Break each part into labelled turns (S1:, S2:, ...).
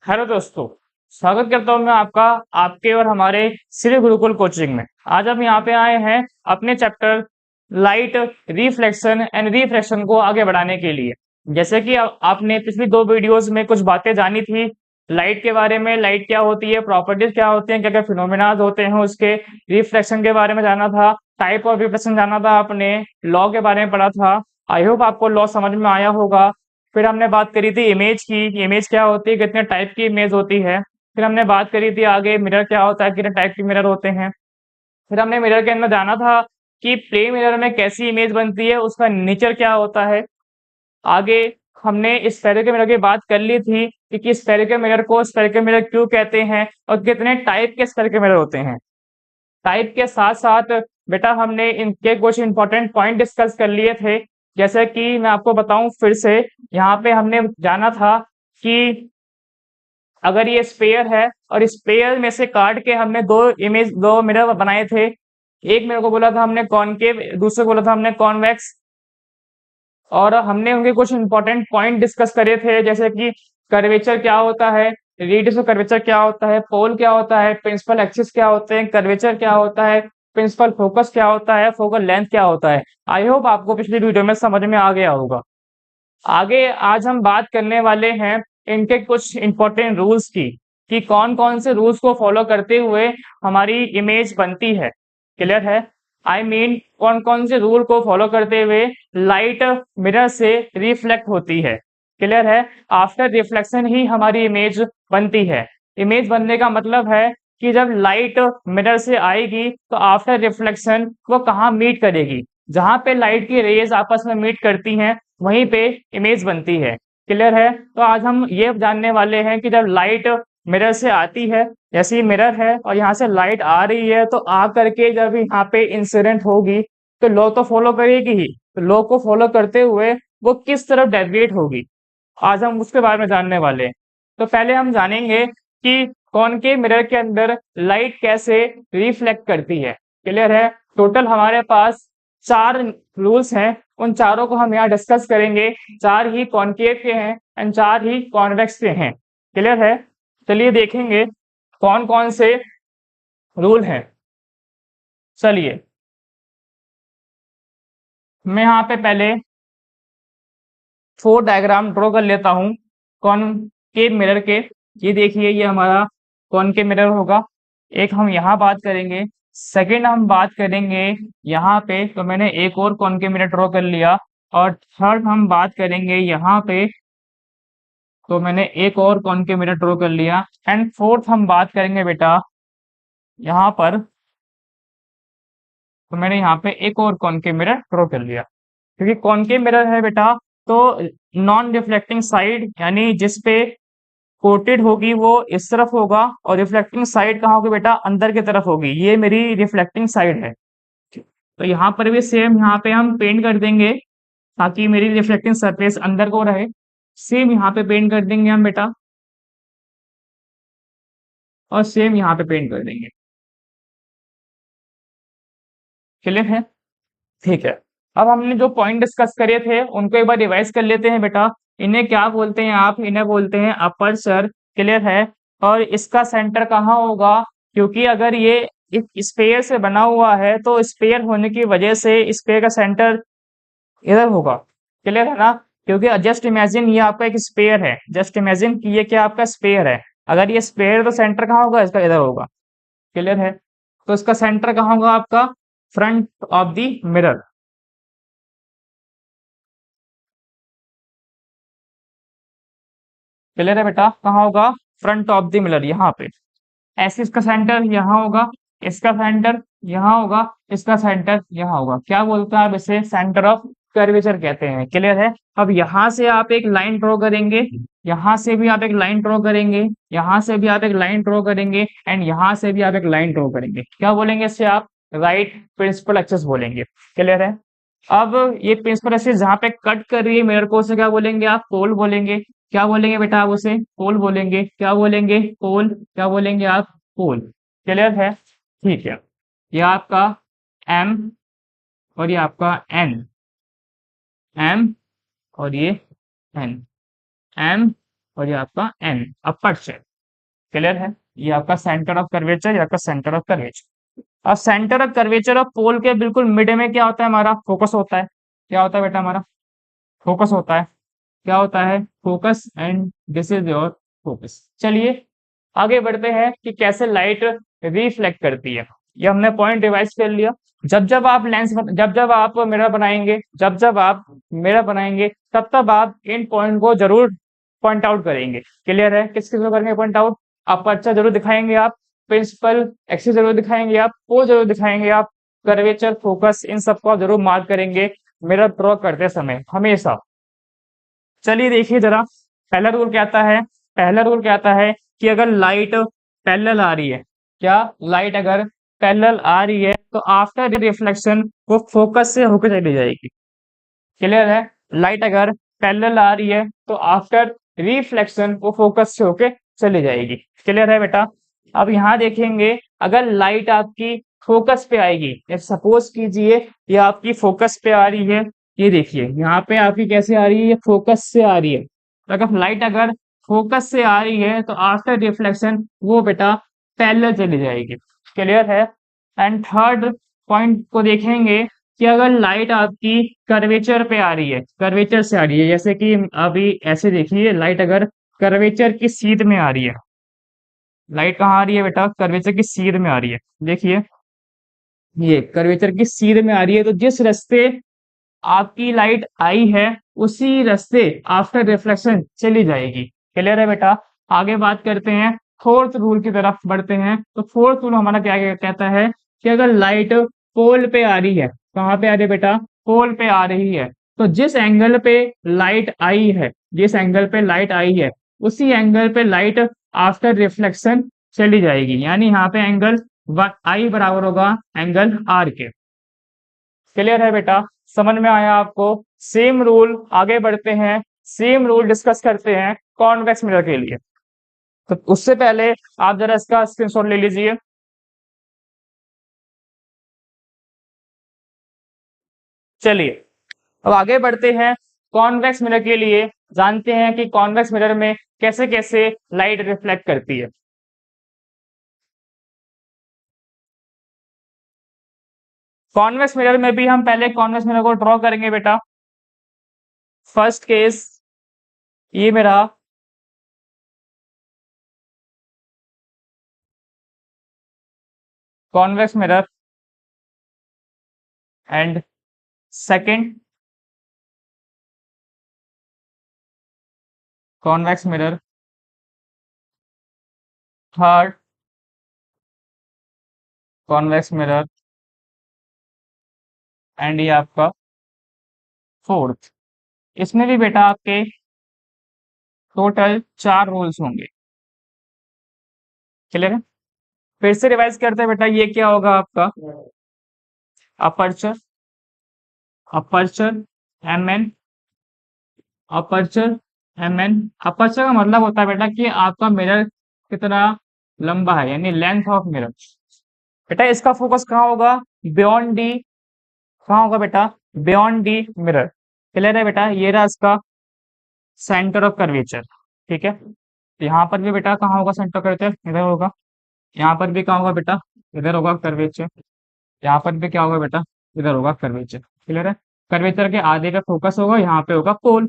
S1: Hello दोस्तों, स्वागत करता हूँ मैं आपका आपके और हमारे श्री गुरुकुल कोचिंग में। आज हम यहाँ पे आए हैं अपने chapter light reflection and refraction को आगे बढ़ाने के लिए। जैसे कि आपने पिछली दो वीडियोस में कुछ बातें जानी थी लाइट के बारे में, लाइट क्या होती है, प्रॉपर्टीज क्या होती हैं, क्या क्या फिनोमेना होते हैं उसके, रिफ्लेक्शन के बारे में जाना था, टाइप ऑफ रिफ्लेक्शन जाना था, आपने लॉ के बारे में पढ़ा था। आई होप आपको लॉ समझ में आया होगा। फिर हमने बात करी थी इमेज की, इमेज क्या होती है, कितने टाइप की इमेज होती है। फिर हमने बात करी थी आगे मिरर क्या होता है, कितने टाइप के मिरर होते हैं। फिर हमने मिरर के अंदर जाना था कि प्लेन मिरर में कैसी इमेज बनती है, उसका नेचर क्या होता है। आगे हमने स्फेरिकल मिरर की बात कर ली थी कि स्फेरिकल मिरर को स्फेरिकल मिरर क्यों कहते हैं और कितने टाइप के स्फेरिकल मिरर होते हैं। टाइप के साथ साथ बेटा हमने इनके कुछ इंपॉर्टेंट पॉइंट डिस्कस कर लिए थे। जैसे कि मैं आपको बताऊं फिर से, यहाँ पे हमने जाना था कि अगर ये स्पेयर है और स्पेयर में से काट के हमने दो मिरर बनाए थे। एक मिरर को बोला था हमने कॉनकेव, दूसरे को बोला था हमने कॉन्वेक्स। और हमने उनके कुछ इंपॉर्टेंट पॉइंट डिस्कस करे थे, जैसे कि कर्वेचर क्या होता है, रेडियस ऑफ कर्वेचर क्या होता है, पोल क्या होता है, प्रिंसिपल एक्सिस क्या होते हैं, कर्वेचर क्या होता है, प्रिंसिपल फोकस क्या होता है, फोकल लेंथ क्या होता है। आई होप आपको पिछली वीडियो में समझ में आ गया होगा। आगे आज हम बात करने वाले हैं इनके कुछ इंपॉर्टेंट रूल्स की, कि कौन कौन से रूल्स को फॉलो करते हुए हमारी इमेज बनती है। क्लियर है? आई मीन कौन कौन से रूल को फॉलो करते हुए लाइट मिरर से रिफ्लेक्ट होती है। क्लियर है? आफ्टर रिफ्लेक्शन ही हमारी इमेज बनती है। इमेज बनने का मतलब है कि जब लाइट मिरर से आएगी तो आफ्टर रिफ्लेक्शन वो कहाँ मीट करेगी, जहां पे लाइट की रेज आपस में मीट करती हैं वहीं पे इमेज बनती है। क्लियर है? तो आज हम ये जानने वाले हैं कि जब लाइट मिरर से आती है, जैसे ही मिरर है और यहाँ से लाइट आ रही है, तो आ करके जब यहाँ पे इंसिडेंट होगी तो लॉ तो फॉलो करेगी ही, तो लॉ को फॉलो करते हुए वो किस तरफ डेविएट होगी, आज हम उसके बारे में जानने वाले हैं। तो पहले हम जानेंगे कि कॉनकेव मिरर के अंदर लाइट कैसे रिफ्लेक्ट करती है। क्लियर है? टोटल हमारे पास चार रूल्स हैं, उन चारों को हम यहाँ डिस्कस करेंगे। चार ही कॉनकेव के हैं एंड चार ही कॉन्वेक्स के हैं। क्लियर है? चलिए देखेंगे कौन कौन से रूल हैं। चलिए मैं यहाँ पे पहले फोर डायग्राम ड्रॉ कर लेता हूँ कॉनकेव मिरर के। ये देखिए, ये हमारा कॉनकेव मिरर होगा। एक हम यहाँ बात करेंगे, सेकंड हम बात करेंगे यहाँ पे, तो मैंने एक और कॉनकेव मिरर ड्रॉ कर लिया। और थर्ड हम बात करेंगे यहाँ पे, तो मैंने एक और कॉनकेव मिरर ड्रॉ कर लिया। एंड फोर्थ हम बात करेंगे बेटा यहाँ पर, तो मैंने यहाँ पे एक और कॉनकेव मिरर ड्रॉ कर लिया। क्योंकि कॉनकेव मिरर है बेटा, तो नॉन रिफ्लेक्टिंग साइड यानी जिस पे कोटेड होगी वो इस तरफ होगा, और रिफ्लेक्टिंग साइड कहाँ होगी बेटा, अंदर की तरफ होगी। ये मेरी रिफ्लेक्टिंग साइड है। तो यहाँ पर भी सेम यहाँ पे हम पेंट कर देंगे ताकि मेरी रिफ्लेक्टिंग सरफेस अंदर को रहे। सेम यहाँ पे पेंट कर देंगे हम बेटा, और सेम यहाँ पे पेंट कर देंगे। क्लियर है? ठीक है। अब हमने जो पॉइंट डिस्कस करे थे उनको एक बार रिवाइज कर लेते हैं बेटा। इन्हें क्या बोलते हैं आप? इन्हें बोलते हैं अपर्चर। क्लियर है? और इसका सेंटर कहाँ होगा? क्योंकि अगर ये एक स्पेयर से बना हुआ है तो स्पेयर होने की वजह से स्पेयर का सेंटर इधर होगा। क्लियर है ना? क्योंकि जस्ट इमेजिन ये आपका एक स्पेयर है, जस्ट इमेजिन कि ये क्या आपका स्पेयर है। अगर ये स्पेयर है तो सेंटर कहाँ होगा? इसका इधर होगा। क्लियर है? तो इसका सेंटर कहाँ होगा आपका? Front of the mirror. Clear है बेटा? कहाँ होगा? फ्रंट ऑफ द मिरर, यहाँ पे। ऐसे इसका सेंटर यहाँ होगा, इसका सेंटर यहाँ होगा, इसका सेंटर यहाँ होगा। क्या बोलते हैं आप इसे? सेंटर ऑफ कर्वेचर कहते हैं। क्लियर है? अब यहाँ से आप एक लाइन ड्रॉ करेंगे, यहाँ से भी आप एक लाइन ड्रॉ करेंगे, यहाँ से भी आप एक लाइन ड्रॉ करेंगे, एंड यहाँ से भी आप एक लाइन ड्रॉ करेंगे। क्या बोलेंगे इससे आप? राइट प्रिंसिपल एक्सिस बोलेंगे। क्लियर है? अब ये प्रिंसिपल एक्सिस जहाँ पे कट कर रही है मिरर को, उसे क्या बोलेंगे आप? पोल बोलेंगे। क्या बोलेंगे बेटा आप उसे? पोल बोलेंगे। क्या बोलेंगे? पोल। क्या बोलेंगे आप? पोल। क्लियर है? ठीक है। ये आपका एम और ये आपका एन, एम और ये एन, एम और ये आपका एन अपर्चर। क्लियर है? ये आपका सेंटर ऑफ कर्वेचर, ये आपका सेंटर ऑफ कर्वेचर। अब सेंटर ऑफ कर्वेचर और पोल के बिल्कुल मिड में क्या होता है? हमारा फोकस होता है। क्या होता है बेटा? हमारा फोकस होता है। क्या होता है? Focus, and this is your focus. चलिए आगे बढ़ते हैं कि कैसे लाइट रिफ्लेक्ट करती है। ये हमने पॉइंट रिवाइज कर लिया। जब जब आप मिरर बनाएंगे, जब आप मिरर बनाएंगे, तब आप इन पॉइंट को जरूर पॉइंट आउट करेंगे। क्लियर है? किस किस को करेंगे पॉइंट आउट? अपर्चर जरूर दिखाएंगे आप, प्रिंसिपल एक्सिस जरूर दिखाएंगे आप, पोल जरूर दिखाएंगे आप, कर्वेचर, फोकस, इन सबको आप जरूर मार्क करेंगे मिरर ड्रॉ करते समय हमेशा। चलिए देखिए जरा, पहला रूल क्या आता है? पहला रूल क्या आता है कि अगर लाइट पैरेलल आ रही है, क्या लाइट अगर पैरेलल आ रही है तो आफ्टर रिफ्लेक्शन वो फोकस से होकर चली जाएगी। क्लियर है? लाइट अगर पैरेलल आ रही है तो आफ्टर रिफ्लेक्शन वो फोकस से होके चली जाएगी। क्लियर है बेटा? अब यहाँ देखेंगे, अगर लाइट आपकी फोकस पे आएगी, सपोज कीजिए ये आपकी फोकस पे आ रही है, ये देखिए यहाँ पे आपकी कैसे आ रही है? ये फोकस से आ रही है। तो अगर लाइट अगर फोकस से आ रही है तो आफ्टर रिफ्लेक्शन वो बेटा पैरेलल चली जाएगी। क्लियर है? एंड थर्ड पॉइंट को देखेंगे कि अगर लाइट आपकी कर्वेचर पे आ रही है, कर्वेचर से आ रही है, जैसे कि अभी ऐसे देखिए, लाइट अगर कर्वेचर की सीध में आ रही है, लाइट कहाँ आ रही है बेटा? कर्वेचर की सीध में आ रही है। देखिए ये कर्वेचर की सीध में आ रही है, तो जिस रास्ते आपकी लाइट आई है उसी रास्ते आफ्टर रिफ्लेक्शन चली जाएगी। क्लियर है बेटा? आगे बात करते हैं, फोर्थ रूल की तरफ बढ़ते हैं। तो फोर्थ रूल हमारा क्या कहता है कि अगर लाइट पोल पे आ रही है, कहाँ पे आ रही है बेटा? पोल पे आ रही है, तो जिस एंगल पे लाइट आई है, जिस एंगल पे लाइट आई है उसी एंगल पे लाइट आफ्टर रिफ्लेक्शन चली जाएगी। यानी यहाँ पे एंगल आई बराबर होगा एंगल आर के। क्लियर है बेटा? समझ में आया आपको? सेम रूल आगे बढ़ते हैं, सेम रूल डिस्कस करते हैं कॉन्वेक्स मिरर के लिए। तो उससे पहले आप जरा इसका स्क्रीनशॉट ले लीजिए। चलिए अब आगे बढ़ते हैं कॉन्वेक्स मिरर के लिए, जानते हैं कि कॉन्वेक्स मिरर में कैसे कैसे लाइट रिफ्लेक्ट करती है। कॉन्वेक्स मिरर में भी हम पहले कॉन्वेक्स मिरर को ड्रॉ करेंगे बेटा। फर्स्ट केस ये मेरा convex mirror, and second convex mirror, third convex mirror, and ये आपका फोर्थ। इसमें भी बेटा आपके टोटल 4 रूल्स होंगे। क्लियर है? फिर से रिवाइज करते हैं बेटा, ये क्या होगा आपका? Aperture, aperture M N, aperture M N. Aperture का मतलब होता है बेटा कि आपका मिरर कितना लंबा है, यानी लेंथ ऑफ मिरर। बेटा इसका फोकस कहाँ होगा? Beyond D. कहाँ होगा बेटा? Beyond D mirror. क्लियर है बेटा? ये रहा इसका सेंटर ऑफ कर्वेचर। ठीक है? तो यहाँ पर भी बेटा कहाँ होगा सेंटर ऑफ कर्वेचर? इधर होगा। यहाँ पर भी कहाँ होगा बेटा? इधर होगा कर्वेचर। यहाँ पर भी क्या होगा बेटा? इधर होगा कर्वेचर। क्लियर है? कर्वेचर के आधे पे फोकस होगा, यहाँ पे होगा पोल,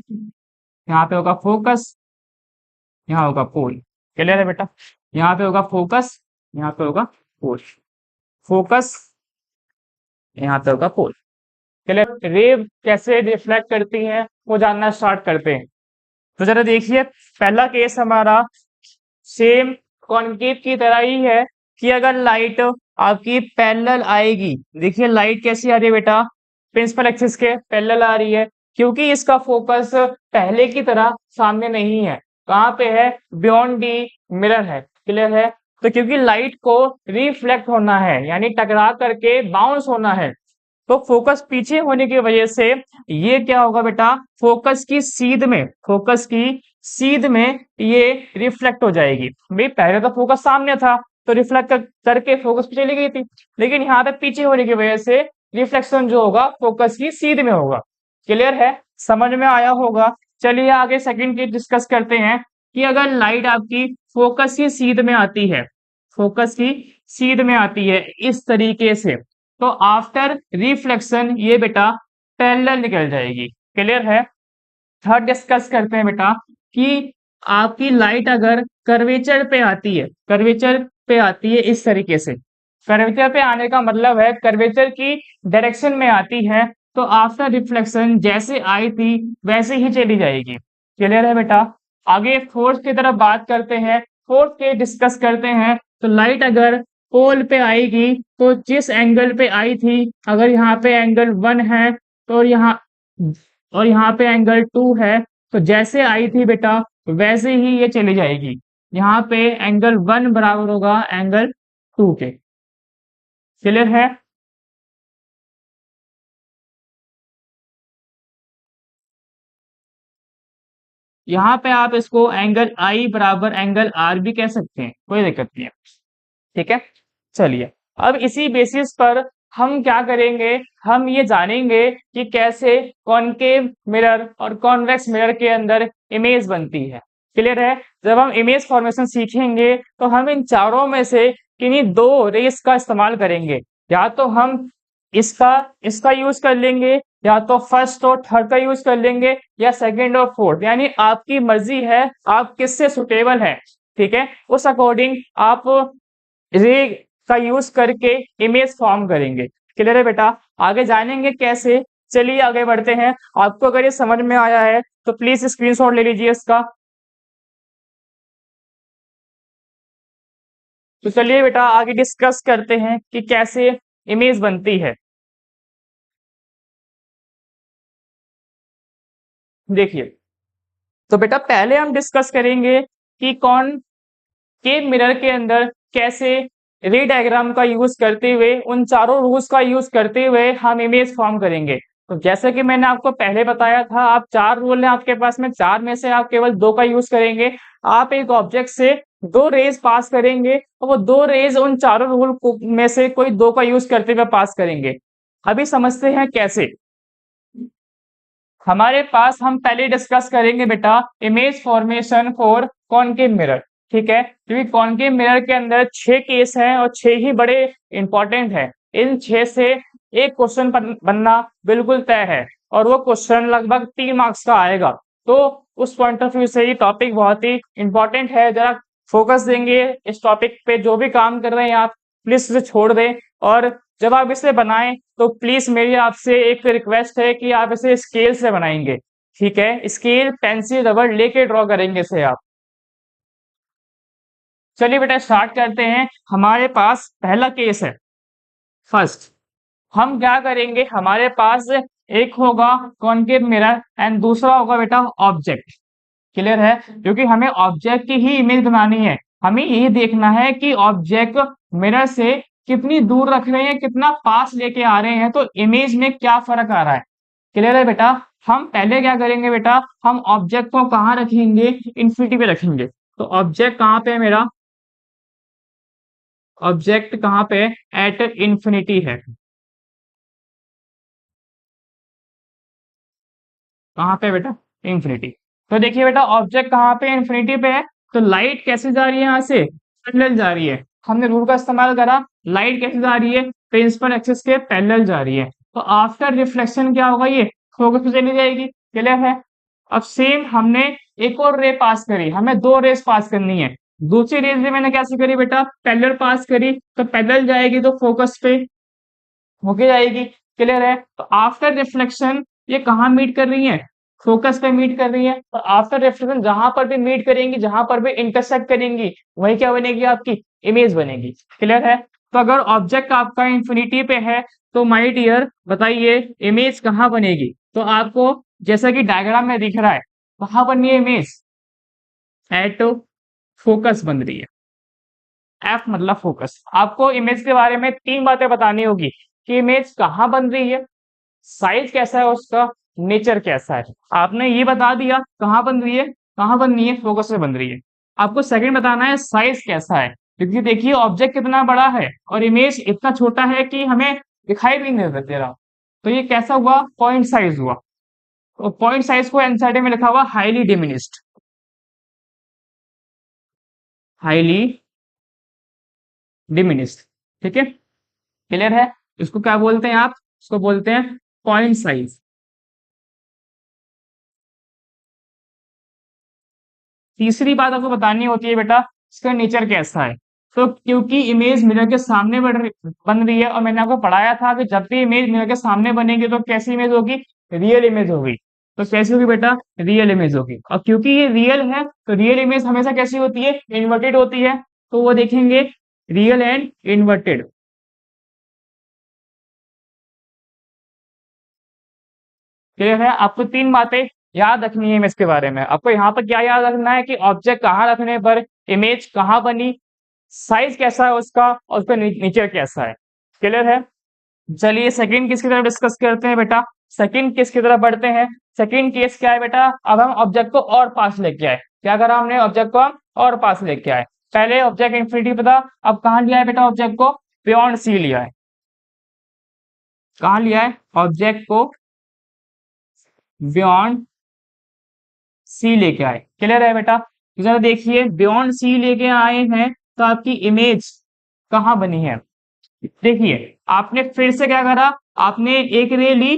S1: यहाँ पे होगा फोकस, यहाँ होगा पोल। क्लियर है बेटा? यहाँ पे होगा फोकस, यहाँ पे होगा पोल, फोकस, यहाँ पे होगा पोल। क्लियर? रे कैसे रिफ्लेक्ट करती है वो जानना स्टार्ट करते हैं। तो जरा देखिए, पहला केस हमारा सेम कॉन्केव की तरह ही है कि अगर लाइट आपकी पैरेलल आएगी, देखिए लाइट कैसी आ रही है बेटा? प्रिंसिपल एक्सिस के पैरेलल आ रही है, क्योंकि इसका फोकस पहले की तरह सामने नहीं है। कहाँ पे है? बियॉन्ड दी मिरर है। क्लियर है? तो क्योंकि लाइट को रिफ्लेक्ट होना है, यानी टकरा करके बाउंस होना है, तो फोकस पीछे होने की वजह से ये क्या होगा बेटा? फोकस की सीध में, फोकस की सीध में ये रिफ्लेक्ट हो जाएगी। भाई पहले तो फोकस सामने था तो रिफ्लेक्ट करके फोकस पे चली गई थी, लेकिन यहाँ पे पीछे होने की वजह से रिफ्लेक्शन जो होगा फोकस की सीध में होगा। क्लियर है? समझ में आया होगा? चलिए आगे सेकंड केस डिस्कस करते हैं। कि अगर लाइट आपकी फोकस की सीध में आती है, फोकस की सीध में आती है इस तरीके से, तो आफ्टर रिफ्लेक्शन ये बेटा पैरेलल निकल जाएगी। क्लियर है? थर्ड डिस्कस करते हैं बेटा कि आपकी लाइट अगर कर्वेचर पे आती है, कर्वेचर पे आती है इस तरीके से, कर्वेचर पे आने का मतलब है कर्वेचर की डायरेक्शन में आती है, तो आफ्टर रिफ्लेक्शन जैसे आई थी वैसे ही चली जाएगी। क्लियर है बेटा? आगे फोर्थ की तरफ बात करते हैं, फोर्थ के डिस्कस करते हैं। तो लाइट अगर पोल पे आएगी तो जिस एंगल पे आई थी, अगर यहाँ पे एंगल 1 है तो यहाँ पे एंगल 2 है, तो जैसे आई थी बेटा वैसे ही ये चली जाएगी। यहाँ पे एंगल 1 बराबर होगा एंगल 2 के। क्लियर है? यहाँ पे आप इसको एंगल आई बराबर एंगल आर भी कह सकते हैं, कोई दिक्कत नहीं है। ठीक है, चलिए अब इसी बेसिस पर हम क्या करेंगे, हम ये जानेंगे कि कैसे कॉनकेव मिरर और कॉन्वेक्स मिरर के अंदर इमेज बनती है। क्लियर है? जब हम इमेज फॉर्मेशन सीखेंगे तो हम इन चारों में से किन्हीं दो रेस का इस्तेमाल करेंगे। या तो हम इसका इसका यूज कर लेंगे, या तो फर्स्ट और थर्ड का यूज कर लेंगे, या सेकंड और फोर्थ, यानी आपकी मर्जी है आप किससे सुटेबल है। ठीक है, उस अकॉर्डिंग आप रे का यूज करके इमेज फॉर्म करेंगे। क्लियर है बेटा? आगे जानेंगे कैसे। चलिए आगे बढ़ते हैं। आपको अगर ये समझ में आया है तो प्लीज स्क्रीनशॉट ले लीजिए इसका। तो चलिए बेटा आगे डिस्कस करते हैं कि कैसे इमेज बनती है। देखिए, तो बेटा पहले हम डिस्कस करेंगे कि कौन के मिरर के अंदर कैसे रे डायग्राम का यूज करते हुए, उन चारों रूल्स का यूज करते हुए हम इमेज फॉर्म करेंगे। तो जैसे कि मैंने आपको पहले बताया था, आप चार रूल हैं आपके पास में, चार में से आप केवल दो का यूज करेंगे। आप एक ऑब्जेक्ट से दो रेज पास करेंगे और वो दो रेज उन चारों रूल में से कोई दो का यूज करते हुए पास करेंगे। अभी समझते हैं कैसे। हमारे पास हम पहले डिस्कस करेंगे बेटा image formation for concave mirror. ठीक है, क्योंकि कॉनकेव मिरर के अंदर 6 केस हैं और 6 ही बड़े इंपॉर्टेंट है। इन 6 से एक क्वेश्चन बनना बिल्कुल तय है, और वो क्वेश्चन लगभग 3 मार्क्स का आएगा। तो उस पॉइंट ऑफ व्यू से ये टॉपिक बहुत ही इंपॉर्टेंट है। जरा फोकस देंगे इस टॉपिक पे, जो भी काम कर रहे हैं आप प्लीज उसे छोड़ दें। और जब आप इसे बनाएं तो प्लीज मेरी आपसे एक रिक्वेस्ट है कि आप इसे स्केल से बनाएंगे। ठीक है, स्केल पेंसिल रबड़ लेके ड्रॉ करेंगे इसे आप। चलिए बेटा स्टार्ट करते हैं। हमारे पास पहला केस है फर्स्ट। हम क्या करेंगे, हमारे पास एक होगा कॉनकेव मिरर एंड दूसरा होगा बेटा ऑब्जेक्ट। क्लियर है? क्योंकि हमें ऑब्जेक्ट की ही इमेज बनानी है। हमें ये देखना है कि ऑब्जेक्ट मिरर से कितनी दूर रख रहे हैं, कितना पास लेके आ रहे हैं, तो इमेज में क्या फर्क आ रहा है। क्लियर है बेटा? हम पहले क्या करेंगे बेटा, हम ऑब्जेक्ट को कहाँ रखेंगे, इन्फिनिटी पे रखेंगे। तो ऑब्जेक्ट कहाँ पे है मेरा, ऑब्जेक्ट कहाँ पे, एट इन्फिनिटी है। कहाँ पे बेटा, इन्फिनिटी। तो देखिए बेटा ऑब्जेक्ट कहाँ पे, इन्फिनिटी पे है। तो लाइट कैसे जा रही है, यहाँ से पैरेलल जा रही है। हमने रूल का इस्तेमाल करा, लाइट कैसे जा रही है, प्रिंसिपल एक्सिस के पैरेलल जा रही है। तो आफ्टर रिफ्लेक्शन क्या होगा, ये फोकस पे चली जाएगी। क्लियर है? अब सेम हमने एक और रे पास करी, हमें दो रेस पास करनी है। दूसरी रेस भी मैंने कैसे करी बेटा, पैरेलल पास करी, तो पैरेलल जाएगी तो फोकस पे होके जाएगी। क्लियर है? तो आफ्टर रिफ्लेक्शन ये कहाँ मीट कर रही है, फोकस पे मीट कर रही है। तो आफ्टर रिफ्लेक्शन जहां पर भी मीट करेंगी, जहां पर भी इंटरसेक्ट करेंगी, वही क्या बनेगी, आपकी इमेज बनेगी। क्लियर है? तो अगर ऑब्जेक्ट आपका इंफिनिटी पे है तो माय डियर बताइए इमेज कहाँ बनेगी। तो आपको जैसा कि डायग्राम में दिख रहा है, कहाँ बननी है इमेज, एट फोकस बन रही है। एफ मतलब फोकस। आपको इमेज के बारे में तीन बातें बतानी होगी कि इमेज कहाँ बन रही है, साइज कैसा है उसका, नेचर कैसा है। आपने ये बता दिया कहाँ बन रही है, कहाँ बन रही है, फोकस में बन रही है। आपको सेकंड बताना है साइज कैसा है, क्योंकि देखिए ऑब्जेक्ट कितना बड़ा है और इमेज इतना छोटा है कि हमें दिखाई भी नहीं दे रहा। तो ये कैसा हुआ, पॉइंट साइज हुआ। तो पॉइंट साइज को एनसीईआरटी में लिखा हुआ हाईली डिमिनिस्ड। Highly diminished. ठीक है, क्लियर है। इसको क्या बोलते हैं आप? इसको बोलते हैं पॉइंट साइज। तीसरी बात आपको बतानी होती है बेटा, इसका नेचर कैसा है। तो क्योंकि इमेज मिरर के सामने बन रही है, और मैंने आपको पढ़ाया था कि जब भी इमेज मिरर के सामने बनेगी तो कैसी इमेज होगी? रियल इमेज होगी। तो कैसी होगी बेटा? रियल इमेज होगी। और क्योंकि ये रियल है तो रियल इमेज हमेशा कैसी होती है? इन्वर्टेड होती है। तो वो देखेंगे रियल एंड इन्वर्टेड। क्लियर है। आपको तीन बातें याद रखनी है इमेज के बारे में। आपको यहाँ पर क्या याद रखना है कि ऑब्जेक्ट कहाँ रखने पर इमेज कहाँ बनी, साइज कैसा है उसका, और उसका नेचर कैसा है। क्लियर है। चलिए सेकंड केस की तरफ डिस्कस करते हैं बेटा। सेकंड केस की तरफ बढ़ते हैं। सेकंड केस क्या है बेटा? अब हम ऑब्जेक्ट को और पास लेके आए। क्या करा हमने? ऑब्जेक्ट को हम और पास लेके आए। पहले ऑब्जेक्ट इंफिनिटी पे था, अब कहाँ लिया है बेटा ऑब्जेक्ट को? बियॉन्ड सी लिया है। कहाँ लिया है ऑब्जेक्ट को? बियॉन्ड सी लेके आए। क्लियर है बेटा। तो जरा देखिए, बियॉन्ड सी लेके आए हैं तो आपकी इमेज कहाँ बनी है? देखिए, आपने फिर से क्या करा, आपने एक रे ली,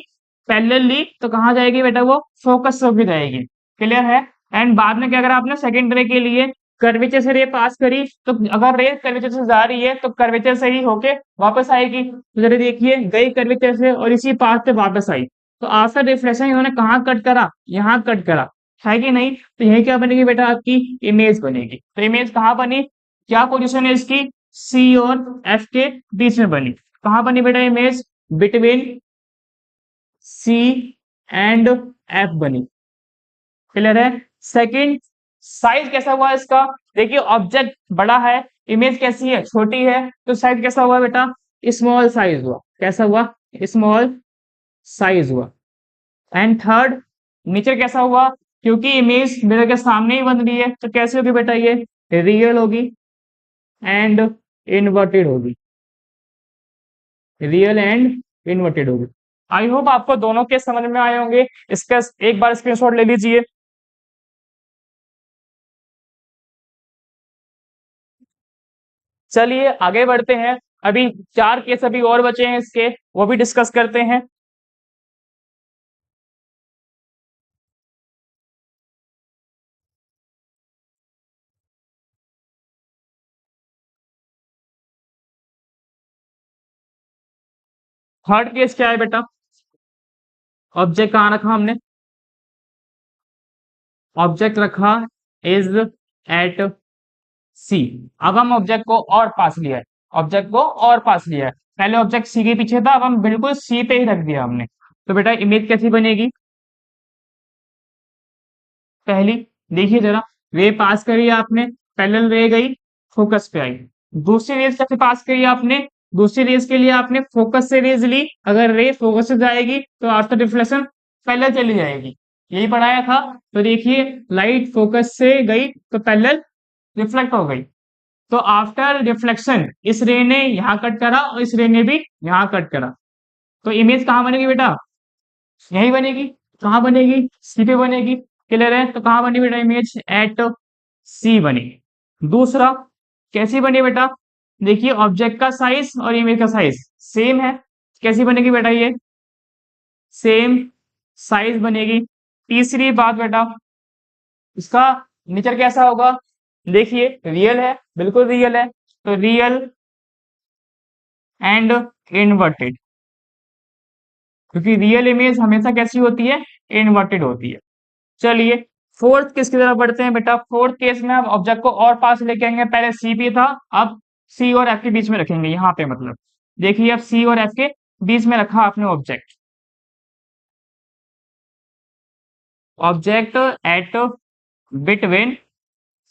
S1: पैरेलल ली, तो कहाँ जाएगी बेटा? वो फोकस होके जाएगी। क्लियर है। एंड बाद में क्या करा आपने? सेकंड रे के लिए कर्वेचर से रे पास करी, तो अगर रे कर्वेचर से जा रही है तो कर्वेचर से ही होके वापस आएगी। तो जरा देखिए, गई कर्वेचर से और इसी पाथ पे वापस आई। तो आफ्टर रिफ्लेक्शन इन्होंने कहाँ कट करा? यहाँ कट करा, है कि नहीं? तो यही क्या बनेगी बेटा? आपकी इमेज बनेगी। तो इमेज कहाँ बनी? क्या पोजीशन है इसकी? सी और एफ के बीच में बनी। कहाँ बनी बेटा image? Between C and F बनी। क्लियर है। सेकंड, साइज कैसा हुआ इसका? देखिए, ऑब्जेक्ट बड़ा है, इमेज कैसी है? छोटी है। तो साइज कैसा हुआ बेटा? स्मॉल साइज हुआ। कैसा हुआ? स्मॉल साइज हुआ। एंड थर्ड, नेचर कैसा हुआ? क्योंकि इमेज मिरर के सामने ही बन रही है तो कैसे होगी बेटा? ये रियल होगी एंड इन्वर्टेड होगी। रियल एंड इन्वर्टेड होगी। आई होप आपको दोनों के समझ में आए होंगे। इसका एक बार स्क्रीनशॉट ले लीजिए। चलिए आगे बढ़ते हैं। अभी चार केस अभी और बचे हैं इसके, वो भी डिस्कस करते हैं। थर्ड केस क्या है बेटा? ऑब्जेक्ट कहाँ रखा हमने? ऑब्जेक्ट रखा इज एट सी। अब हम ऑब्जेक्ट को और पास लिया है। ऑब्जेक्ट को और पास लिया है। पहले ऑब्जेक्ट सी के पीछे था, अब हम बिल्कुल सी पे ही रख दिया हमने। तो बेटा इमेज कैसी बनेगी? पहली, देखिए जरा, रे पास करी आपने, पैरेलल रे गई, फोकस पे आई। दूसरी रेज कैसे पास करी आपने? दूसरी रेज के लिए आपने फोकस से रेज ली, अगर रे फोकस से जाएगी तो आफ्टर रिफ्लेक्शन पैरेलल चली जाएगी। यही पढ़ाया था। तो देखिए, लाइट फोकस से गई तो पैरेलल रिफ्लेक्ट हो गई। तो आफ्टर रिफ्लेक्शन इस रे ने यहाँ कट करा और इस रे ने भी यहाँ कट करा। तो इमेज कहाँ बनेगी बेटा? यही बनेगी। कहाँ बनेगी? सी पे बनेगी। क्लियर है। तो कहाँ बनी बेटा इमेज? एट सी बनी। दूसरा, कैसी बनी बेटा? देखिए, ऑब्जेक्ट का साइज और इमेज का साइज सेम है। कैसी बनेगी बेटा? ये सेम साइज बनेगी। तीसरी बात बेटा, इसका नेचर कैसा होगा? देखिए, रियल है, बिल्कुल रियल है। तो रियल एंड इन्वर्टेड, क्योंकि रियल इमेज हमेशा कैसी होती है? इन्वर्टेड होती है। चलिए फोर्थ केस की तरफ बढ़ते हैं बेटा। फोर्थ केस में हम ऑब्जेक्ट को और पास लेके आएंगे। पहले सी पे था, अब सी और एफ के बीच में रखेंगे। यहाँ पे मतलब देखिए, अब सी और एफ के बीच में रखा आपने object. Object at between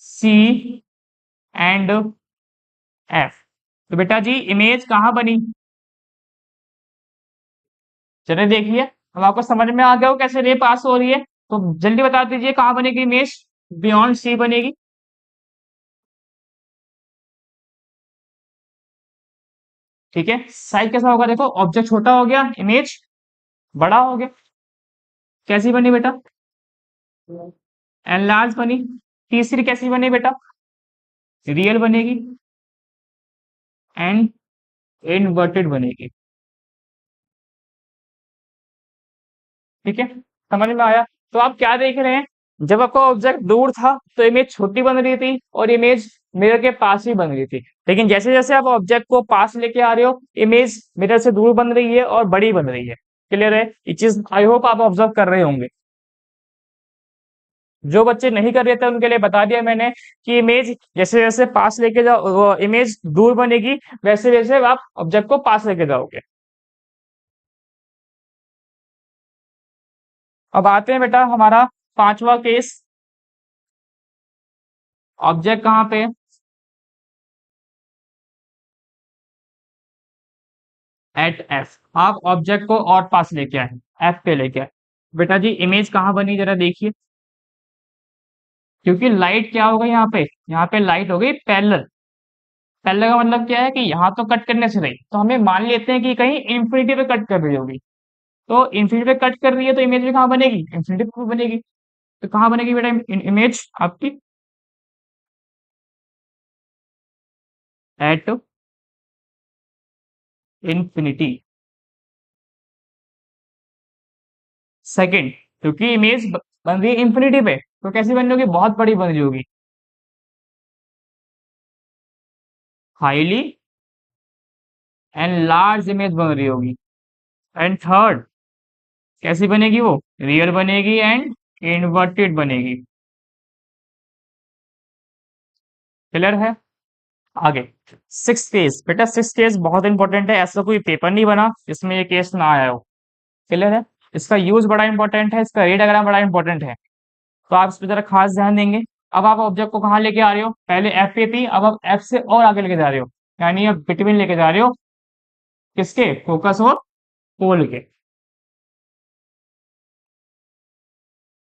S1: C and F. तो बेटा जी इमेज कहाँ बनी? चलिए देखिए, अब आपको समझ में आ गया हो कैसे रे पास हो रही है। तो जल्दी बता दीजिए कहाँ बनेगी इमेज? बियॉन्ड सी बनेगी। ठीक है। साइज कैसा होगा? देखो, ऑब्जेक्ट छोटा हो गया, इमेज बड़ा हो गया। कैसी बनी बेटा? एनलार्ज बनी। तीसरी कैसी बनी बेटा? रियल बनेगी एंड इनवर्टेड बनेगी। ठीक है, समझ में आया? तो आप क्या देख रहे हैं, जब आपका ऑब्जेक्ट दूर था तो इमेज छोटी बन रही थी और इमेज मिरर के पास ही बन रही थी, लेकिन जैसे जैसे आप ऑब्जेक्ट को पास लेके आ रहे हो इमेज मिरर से दूर बन रही है और बड़ी बन रही है। क्लियर है? ये चीज आई होप आप ऑब्जर्व कर रहे होंगे। जो बच्चे नहीं कर रहे थे उनके लिए बता दिया मैंने कि इमेज जैसे जैसे पास लेके जाओ इमेज दूर बनेगी, वैसे वैसे आप ऑब्जेक्ट को पास लेके जाओगे। अब आते हैं बेटा हमारा पांचवा केस। ऑब्जेक्ट कहाँ पे है? Eight F. आप ऑब्जेक्ट को और पास लेके आए, एफ पे लेके आए। बेटा जी इमेज कहाँ बनी जरा देखिए, क्योंकि लाइट क्या हो गई यहाँ पे लाइट हो गई पैरेलल। पैरेलल का मतलब क्या है कि यहाँ तो कट करने से रही, तो हमें मान लेते हैं कि कहीं इंफिनिटी पे कट कर रही होगी। तो इंफिनिटी पे कट कर रही है तो इमेज भी कहाँ बनेगी? इंफिनिटी पे बनेगी। तो कहाँ बनेगी बेटा इमेज आपकी? At infinity. सेकंड, क्योंकि इमेज बन रही है इंफिनिटी पे तो कैसी बन रही होगी? बहुत बड़ी बन रही होगी, हाईली एंड लार्ज इमेज बन रही होगी। एंड थर्ड, कैसी बनेगी वो? रियल बनेगी एंड इनवर्टेड बनेगी। क्लियर है? आगे सिक्स केस। बेटा सिक्स केस बहुत इंपॉर्टेंट है, ऐसा कोई पेपर नहीं बना जिसमें ये केस ना आया हो। क्लियर है? इसका यूज बड़ा इंपॉर्टेंट है, इसका रीड डायग्राम बड़ा इंपॉर्टेंट है, तो आप इस पर जरा खास ध्यान देंगे। अब आप ऑब्जेक्ट को कहाँ लेके आ रहे हो? पहले एफ पे थी, अब आप एफ से और आगे लेके जा रहे हो, यानी अब बिटवीन लेके जा रहे हो किसके? फोकस और पोल के।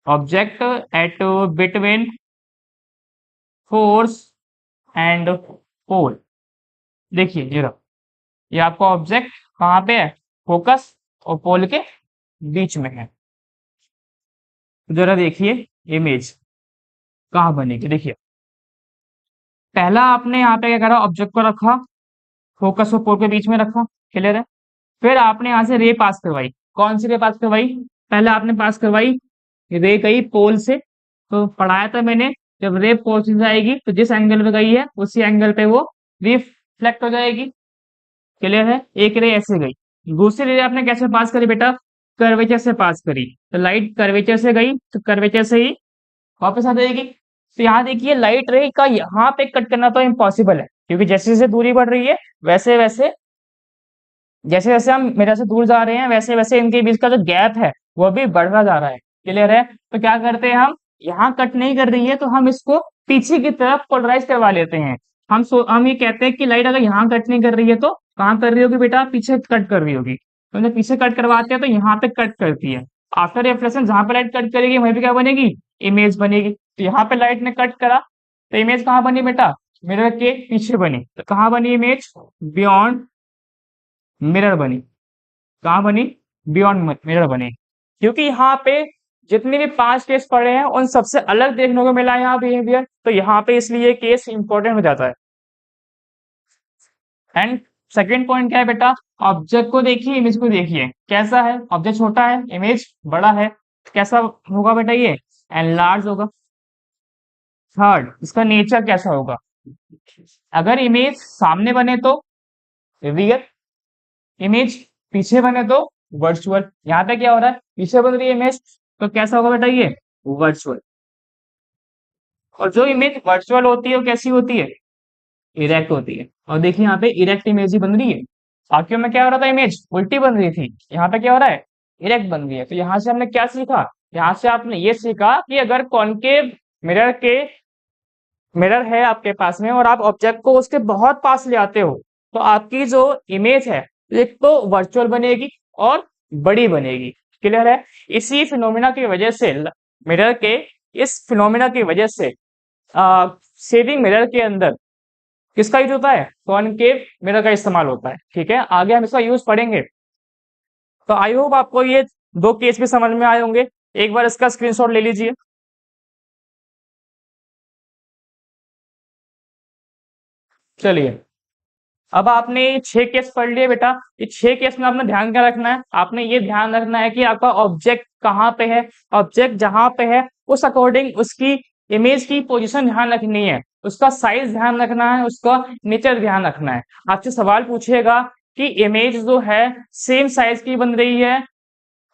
S1: Object at between force and pole. देखिए ये रहा, ये आपका ऑब्जेक्ट कहाँ पे है? फोकस और पोल के बीच में है। जरा देखिए इमेज कहाँ बनेगी। देखिए पहला आपने यहाँ पे क्या करा, ऑब्जेक्ट को रखा, फोकस और पोल के बीच में रखा। क्लियर है? फिर आपने यहाँ से रे पास करवाई। कौन सी रे पास करवाई? पहले आपने पास करवाई रे गई पोल से, तो पढ़ाया था मैंने, जब रे पोल से जाएगी तो जिस एंगल पे गई है उसी एंगल पे वो रिफ्लेक्ट हो जाएगी। क्लियर है? एक रे ऐसे गई, दूसरी रे आपने कैसे पास करी बेटा? कर्वेचर से पास करी, तो लाइट कर्वेचर से गई तो कर्वेचर से ही वापस आ जाएगी। तो यहाँ देखिए लाइट रे का यहाँ पे कट करना तो इम्पॉसिबल है, क्योंकि जैसे जैसे दूरी बढ़ रही है वैसे वैसे, जैसे जैसे हम मिरर से दूर जा रहे हैं वैसे वैसे इनके बीच का जो गैप है वो भी बढ़ता जा रहा है। क्लियर है? तो क्या करते हैं हम, यहाँ कट नहीं कर रही है तो हम इसको पीछे की तरफ पोलराइज करवा लेते हैं। हम ये कहते हैं कि लाइट अगर यहाँ कट नहीं कर रही है तो कहाँ कर रही होगी बेटा? पीछे कट कर रही होगी। तो जब पीछे कट करवाते हैं तो यहाँ पे कट करती है। आफ्टर रिफ्लेक्शन जहां पे लाइट कट करेगी वहीं पे क्या बनेगी? इमेज बनेगी। तो यहाँ पे लाइट ने कट करा तो इमेज कहाँ बनी बेटा? मिरर के पीछे बनी। तो कहाँ बनी इमेज? बियॉन्ड मिरर बनी। कहाँ बनी? बियॉन्ड मिरर बनी। क्योंकि यहाँ पे जितने भी पांच केस पड़े हैं उन सबसे अलग देखने को मिला है यहाँ बिहेवियर, तो यहाँ पे इसलिए केस इंपॉर्टेंट हो जाता है। एंड सेकेंड पॉइंट क्या है बेटा? ऑब्जेक्ट को देखिए, इमेज को देखिए, कैसा है? ऑब्जेक्ट छोटा है, इमेज बड़ा है, कैसा होगा बेटा? ये एनलार्ज होगा। थर्ड, इसका नेचर कैसा होगा? अगर इमेज सामने बने तो रियल, इमेज पीछे बने तो वर्चुअल। यहाँ पे क्या हो रहा है? पीछे बन रही है इमेज तो कैसा होगा बेटा? ये वर्चुअल। और जो इमेज वर्चुअल होती है वो कैसी होती है? इरेक्ट होती है। और देखिए यहाँ पे इरेक्ट इमेज ही बन रही है, बाकियों में क्या हो रहा था? इमेज उल्टी बन रही थी, यहाँ पे क्या हो रहा है? इरेक्ट बन रही है। तो यहाँ से हमने क्या सीखा? यहाँ से आपने ये सीखा कि अगर कॉनकेव मिरर के मिरर है आपके पास में और आप ऑब्जेक्ट को उसके बहुत पास ले आते हो तो आपकी जो इमेज है एक तो वर्चुअल बनेगी और बड़ी बनेगी। क्लियर है? इसी फिनोमिना की वजह से मिरर के इस फिनोमिना की वजह से सेविंग मिरर के अंदर किसका यूज होता है? कॉनकेव मिरर का इस्तेमाल होता है। ठीक है, आगे हम इसका यूज पढ़ेंगे। तो आई होप आपको ये दो केस भी समझ में आए होंगे। एक बार इसका स्क्रीनशॉट ले लीजिए। चलिए, अब आपने 6 केस पढ़ लिए बेटा। ये 6 केस में आपने ध्यान क्या रखना है? आपने ये ध्यान रखना है कि आपका ऑब्जेक्ट कहाँ पे है, ऑब्जेक्ट जहां पे है उस अकॉर्डिंग उसकी इमेज की पोजीशन ध्यान रखनी है, उसका साइज ध्यान रखना है, उसका नेचर ध्यान रखना है। आपसे सवाल पूछेगा कि इमेज जो है सेम साइज की बन रही है,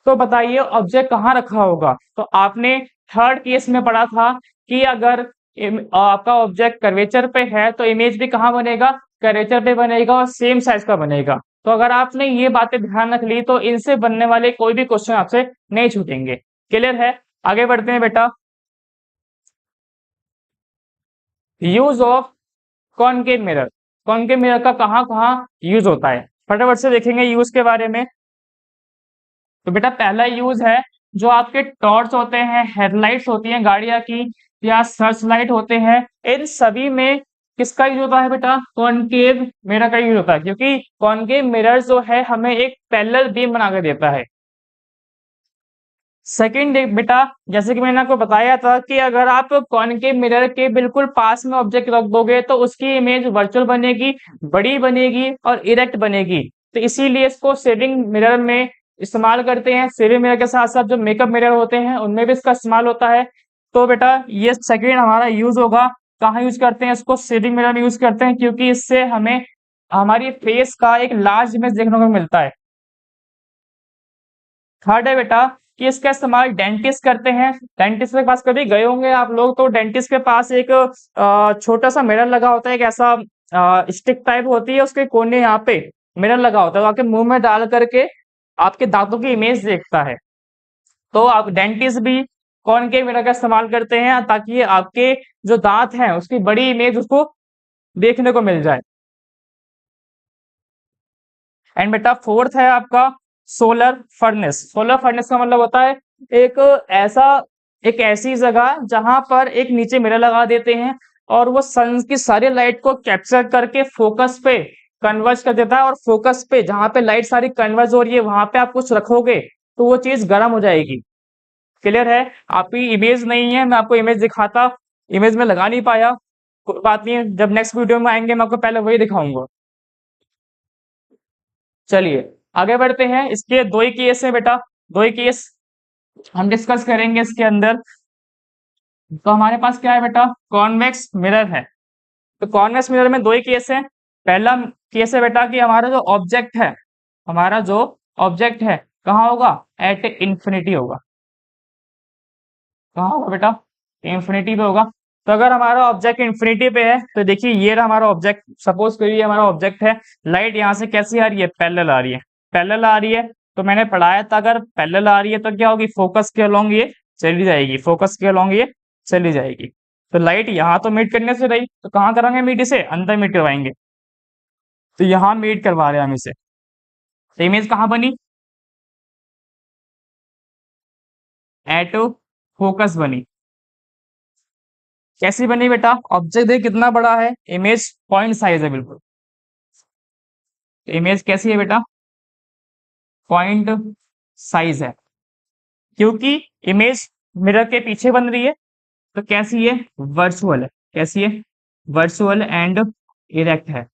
S1: तो बताइए ऑब्जेक्ट कहाँ रखा होगा। तो आपने थर्ड केस में पढ़ा था कि अगर आपका ऑब्जेक्ट कर्वेचर पे है तो इमेज भी कहाँ बनेगा, कर्वेचर पे बनेगा और सेम साइज का बनेगा। तो अगर आपने ये बातें ध्यान रख ली तो इनसे बनने वाले कोई भी क्वेश्चन आपसे नहीं छूटेंगे। क्लियर है? आगे बढ़ते हैं बेटा। Use of concave mirror, concave mirror का कहाँ कहाँ यूज होता है, फटाफट से देखेंगे यूज के बारे में। तो बेटा पहला यूज है जो आपके टॉर्च होते हैं, हेडलाइट्स होती हैं गाड़ियां की, या सर्च लाइट होते हैं, इन सभी में किसका यूज होता है बेटा? कॉनकेव मिरर का यूज होता है, क्योंकि कॉनकेव मिरर जो है हमें एक पैरेलल बीम बना के देता है। सेकंड बेटा, जैसे कि मैंने आपको बताया था कि अगर आप कॉनकेव मिरर के बिल्कुल पास में ऑब्जेक्ट रख दोगे तो उसकी इमेज वर्चुअल बनेगी, बड़ी बनेगी और इरेक्ट बनेगी। तो इसीलिए इसको शेडिंग मिरर में इस्तेमाल करते हैं। शेडिंग मिरर के साथ साथ जो मेकअप मिरर होते हैं उनमें भी इसका इस्तेमाल होता है। तो बेटा ये सेकेंड हमारा यूज होगा। कहाँ यूज करते हैं इसको? शेडिंग मिरर में यूज करते हैं, क्योंकि इससे हमें हमारी फेस का एक लार्ज इमेज देखने को मिलता है। थर्ड है बेटा कि इसका इस्तेमाल डेंटिस्ट करते हैं। डेंटिस्ट के पास कभी गए होंगे आप लोग, तो डेंटिस्ट के पास एक छोटा सा मिरर लगा होता है, एक ऐसा स्टिक टाइप होती है, उसके कोने यहाँ पे मिरर लगा होता है, आपके मुंह में डाल करके आपके दांतों की इमेज देखता है। तो आप डेंटिस्ट भी कॉनकेव मिरर का इस्तेमाल करते हैं ताकि आपके जो दांत हैं उसकी बड़ी इमेज उसको देखने को मिल जाए। एंड बेटा फोर्थ है आपका सोलर फर्नेस। सोलर फर्नेस का मतलब होता है एक ऐसा एक ऐसी जगह जहां पर एक नीचे मिरर लगा देते हैं और वो सन की सारी लाइट को कैप्चर करके फोकस पे कन्वर्ज कर देता है, और फोकस पे जहां पे लाइट सारी कन्वर्ज हो रही है वहां पे आप कुछ रखोगे तो वो चीज गर्म हो जाएगी। क्लियर है? आपकी इमेज नहीं है, मैं आपको इमेज दिखाता, इमेज में लगा नहीं पाया, कोई बात नहीं है, जब नेक्स्ट वीडियो में आएंगे मैं आपको पहले वही दिखाऊंगा। चलिए आगे बढ़ते हैं। इसके दो ही केस है बेटा, दो ही केस हम डिस्कस करेंगे इसके अंदर। तो हमारे पास क्या है बेटा? कॉन्वेक्स मिरर है। तो कॉन्वेक्स मिरर में दो ही केस है। पहला केस है बेटा कि हमारा जो ऑब्जेक्ट है, हमारा जो ऑब्जेक्ट है कहाँ होगा? एट इंफिनिटी होगा। कहाँ होगा बेटा? इंफिनिटी पे होगा। तो अगर हमारा ऑब्जेक्ट इंफिनिटी पे है तो देखिए ये रहा हमारा ऑब्जेक्ट, सपोज करिए हमारा ऑब्जेक्ट है, लाइट यहाँ से कैसी आ रही है? पैरेलल आ रही है, पैरेलल आ रही है। तो मैंने पढ़ाया था अगर पैरेलल आ रही है तो क्या होगी? फोकस के अलोंग ये चली जाएगी, फोकस के अलोंग ये चली जाएगी। तो लाइट यहाँ तो मीट करने से रही, तो कहाँ कराएंगे मीट? इसे अंदर मीट करवाएंगे। तो यहाँ मीट करवा रहे हैं हम इसे। तो इमेज कहाँ बनी? एट फोकस बनी। कैसी बनी बेटा? ऑब्जेक्ट देख कितना बड़ा है, इमेज पॉइंट साइज है बिल्कुल। इमेज कैसी है बेटा? पॉइंट साइज है, क्योंकि इमेज मिरर के पीछे बन रही है। तो कैसी है? वर्चुअल है। कैसी है? वर्चुअल एंड इरेक्ट है।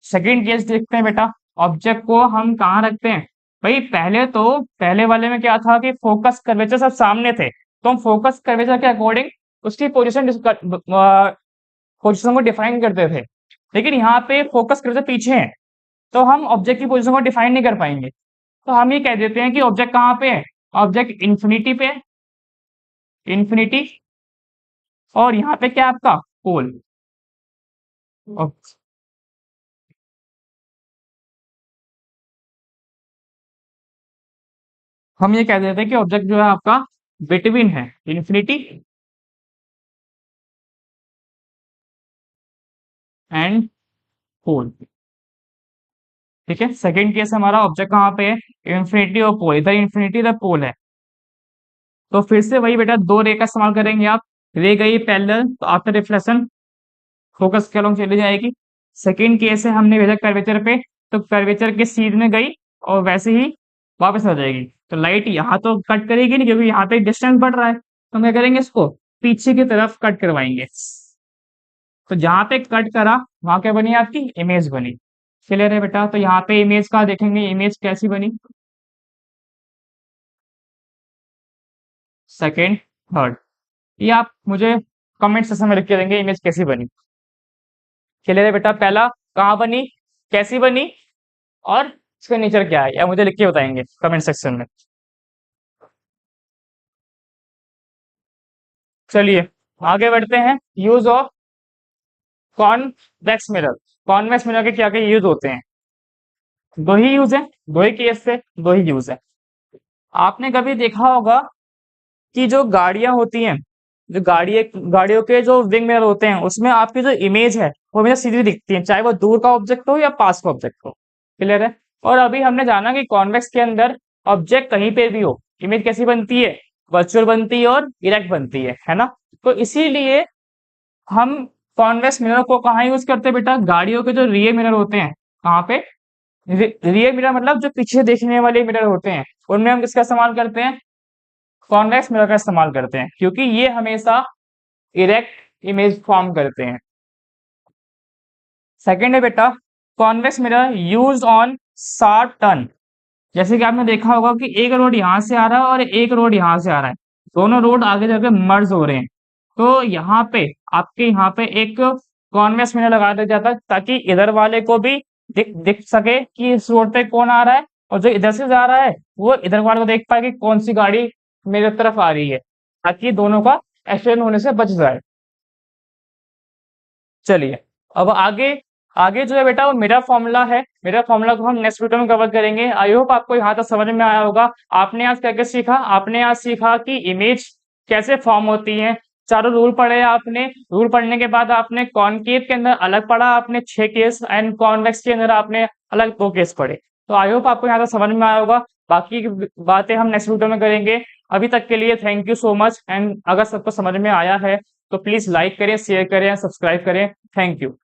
S1: सेकंड केस देखते हैं बेटा। ऑब्जेक्ट को हम कहाँ रखते हैं? भाई पहले तो पहले वाले में क्या था कि फोकस कर्वेचर सब सामने थे, तो हम फोकस कर्वेचर के अकॉर्डिंग उसकी पोजीशन को डिफाइन करते थे। लेकिन यहाँ पे फोकस कर्वेचर पीछे है, तो हम ऑब्जेक्ट की पोजीशन को डिफाइन नहीं कर पाएंगे। तो हम ये कह देते हैं कि ऑब्जेक्ट कहाँ पे है? ऑब्जेक्ट इंफिनिटी पे है, इंफिनिटी। और यहाँ पे क्या है आपका? पोल। हम ये कह देते हैं कि ऑब्जेक्ट जो है आपका बिटवीन है इंफिनिटी एंड पोल। ठीक है, सेकंड केस हमारा ऑब्जेक्ट कहाँ पे है? इंफिनिटी और पोल, इधर इंफिनिटी इधर पोल है। तो फिर से वही बेटा दो रे का इस्तेमाल करेंगे आप। रे गई पैरेलल तो आफ्टर रिफ्लेक्शन फोकस के अलॉन्ग चली जाएगी। सेकंड केस है हमने भेजा कर्वेचर पे, तो कर्वेचर के सीध में गई और वैसे ही वापस आ जाएगी। तो लाइट यहाँ तो कट करेगी नहीं, क्योंकि यहाँ पे डिस्टेंस बढ़ रहा है, तो हम क्या करेंगे? इसको पीछे की तरफ कट करवाएंगे। तो जहां पे कट करा वहां क्या बनी आपकी इमेज बनी। क्लियर है बेटा? तो यहाँ पे इमेज का देखेंगे, इमेज कैसी बनी, सेकेंड, थर्ड। ये आप मुझे कमेंट सेक्शन में लिख के देंगे इमेज कैसी बनी। क्लियर है बेटा? पहला कहाँ बनी, कैसी बनी, और इसका नेचर क्या है, या मुझे लिख के बताएंगे कमेंट सेक्शन में। चलिए आगे बढ़ते हैं। Use of convex mirror. Convex mirror के क्या क्या यूज होते हैं? दो ही यूज है, दो ही केस से दो ही यूज है। आपने कभी देखा होगा कि जो गाड़ियां होती हैं, जो गाड़ियों के जो विंग मिरर होते हैं, उसमें आपकी जो इमेज है वो हमेशा सीधी दिखती है, चाहे वो दूर का ऑब्जेक्ट हो या पास का ऑब्जेक्ट हो। क्लियर है? और अभी हमने जाना कि कॉन्वेक्स के अंदर ऑब्जेक्ट कहीं पे भी हो, इमेज कैसी बनती है, वर्चुअल बनती है और इरेक्ट बनती है ना? तो इसीलिए हम कॉन्वेक्स मिरर को कहाँ यूज करते हैं बेटा? गाड़ियों के जो रियर मिरर होते हैं, कहाँ पे, रियर मिरर मतलब जो पीछे देखने वाले मिरर होते हैं, उनमें हम किसका इस्तेमाल करते हैं? कॉन्वेक्स मिरर का इस्तेमाल करते हैं, क्योंकि ये हमेशा इरेक्ट इमेज फॉर्म करते हैं। सेकेंड है बेटा convex mirror use on sharp turn. जैसे कि आपने देखा होगा कि एक रोड यहाँ से आ रहा है और एक रोड यहाँ से आ रहा है, दोनों रोड आगे जाके मर्ज हो रहे हैं। तो यहाँ पे आपके यहाँ पे एक कॉन्वेक्स मिरर लगा दिया जाता है, ताकि इधर वाले को भी दिख सके कि इस रोड पे कौन आ रहा है, और जो इधर से जा रहा है वो इधर वाले को देख पाए कि कौन सी गाड़ी मेरे तरफ आ रही है, ताकि दोनों का एक्सीडेंट होने से बच जाए। चलिए अब आगे, आगे जो है बेटा वो मेरा फॉर्मूला है। मेरा फॉर्मूला को हम नेक्स्ट वीडियो में कवर करेंगे। आई होप आपको यहाँ तक समझ में आया होगा। आपने आज क्या क्या सीखा? आपने आज सीखा कि इमेज कैसे फॉर्म होती है, चारों रूल पढ़े आपने। रूल पढ़ने के बाद आपने कॉनकेव के अंदर अलग पढ़ा आपने 6 केस, एंड कॉन्वेक्स के अंदर आपने अलग 2 केस पढ़े। तो आई होप आपको यहाँ तक समझ में आया होगा। बाकी की बातें हम नेक्स्ट वीडियो में करेंगे। अभी तक के लिए thank you so much, and अगर सबको समझ में आया है तो प्लीज लाइक करें, शेयर करें, सब्सक्राइब करें। Thank you.